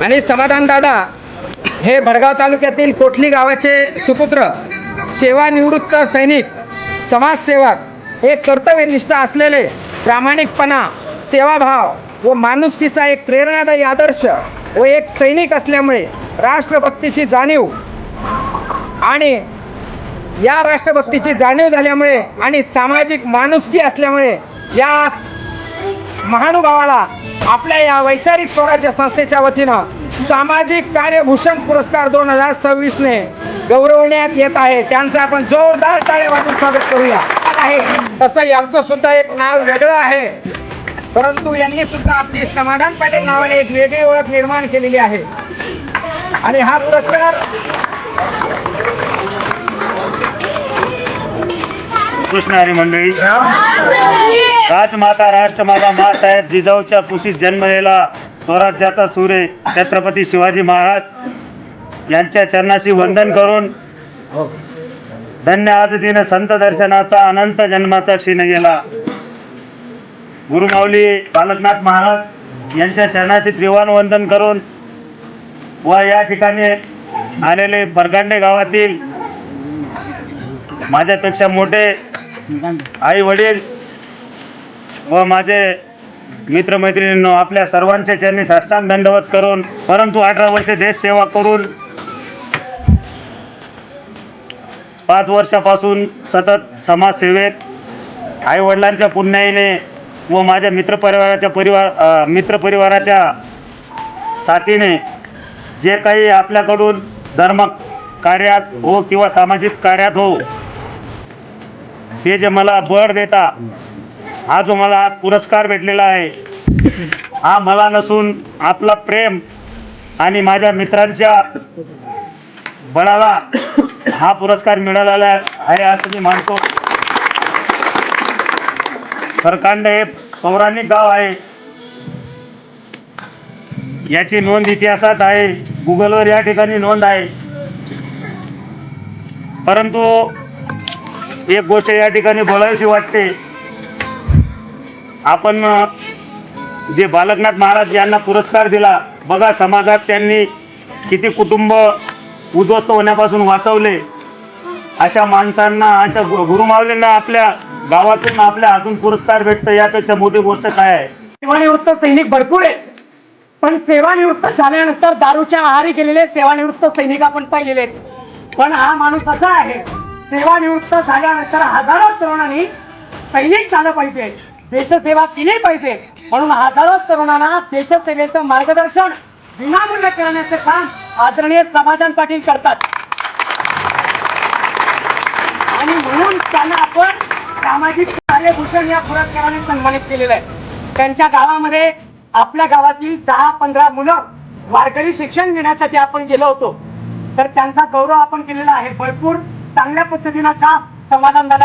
आणि समाधान दादा हे भडगाव तालुक्यातील कोठली गावाचे सुपुत्र, सेवानिवृत्त सैनिक, समाजसेवक, एक कर्तव्यनिष्ठ असलेले, प्रामाणिकपणा, सेवाभाव व माणुसकीचा एक प्रेरणादायी आदर्श व एक सैनिक असल्यामुळे राष्ट्रभक्तीची जाणीव आणि या राष्ट्रभक्तीची जाणीव झाल्यामुळे आणि सामाजिक माणुसकी असल्यामुळे या महानुभावाला आपल्या या वैचारिक स्वराज्य संस्थेच्या वतीनं सामाजिक कार्यभूषण पुरस्कार 2026 ने गौरवण्यात येत आहे. त्यांचं आपण जोरदार टाळ्या वाजवून स्वागत करूया. आहे तसं यांचं सुद्धा एक नाव वेगळं आहे, परंतु यांनी सुद्धा आपली समाधान पाटील नावाने एक वेगळी ओळख निर्माण केलेली आहे. आणि हा पुरस्कार कृष्ण हरी मंडळी, राजमाता राष्ट्रमाता माँसाहेब जिजाऊच्या कुशीत जन्मलेला स्वराज्याचा सूर्य छत्रपती शिवाजी महाराज यांच्या चरणाशी वंदन करून धन्य आज दिन संत दर्शनाचा अनंत जन्माचा क्षीण गेला. गुरुमाऊली बालकनाथ महाराज यांच्या चरणाशी त्रिवान वंदन करून व या ठिकाणी आलेले बरगांडे गावातील माझ्यापेक्षा मोठे आई वडील व माझे मित्रमैत्रिणींनो, आपल्या सर्वांच्या चरणी साष्टांग दंडवत करून, परंतु 18 वर्षे देश सेवा करून 5 वर्षापासून सतत समाजसेवेत आई वडिलांच्या पुण्याईने व माझ्या मित्रपरिवाराच्या साथीने जे काही आपल्याकडून धर्म कार्यात हो किंवा सामाजिक कार्यात हो, ते जे मला बळ देता, हा जो मला आज पुरस्कार भेटलेला आहे, हा मला नसून आपला प्रेम आणि माझ्या मित्रांच्या बळाला हा पुरस्कार मिळालेला आहे असं मी मानतो. खरकांड हे पौराणिक गाव आहे, याची नोंद इतिहासात आहे, गुगलवर या ठिकाणी नोंद आहे. परंतु एक गोष्ट या ठिकाणी बोलावीशी वाटते. आपण जे बालकनाथ महाराज यांना पुरस्कार दिला, बघा समाजात त्यांनी किती कुटुंब उद्ध्वस्त होण्यापासून वाचवले. अशा माणसांना, अशा गुरुमाऊलींना आपल्या गावातून आपल्या हातून पुरस्कार भेटतं, यापेक्षा मोठी गोष्ट काय आहे. सेवानिवृत्त सैनिक भरपूर आहेत, पण सेवानिवृत्त झाल्यानंतर दारूच्या आहारी गेलेले सेवानिवृत्त सैनिक आपण पाहिलेले आहेत. पण हा माणूस असा आहे, सेवानिवृत्त झाल्यानंतर हजारो तरुणांनी सैनिक झालं पाहिजे, देशसेवा केली पाहिजे, म्हणून हजारो तरुणांना देशसेवेचं मार्गदर्शन विनामूल्य करण्याचे काम आदरणीय समाधान पाटील करतात. आणि म्हणून त्यांना आपण सामाजिक कार्यभूषण या पुरस्काराने सन्मानित केलेलं आहे. त्यांच्या गावामध्ये आपल्या गावातील 10-15 मुलं वारकरी शिक्षण घेण्यासाठी आपण गेलो होतो, तर त्यांचा गौरव आपण केलेला आहे. भरपूर चांगल्या पद्धतीनं काम समाधान दादा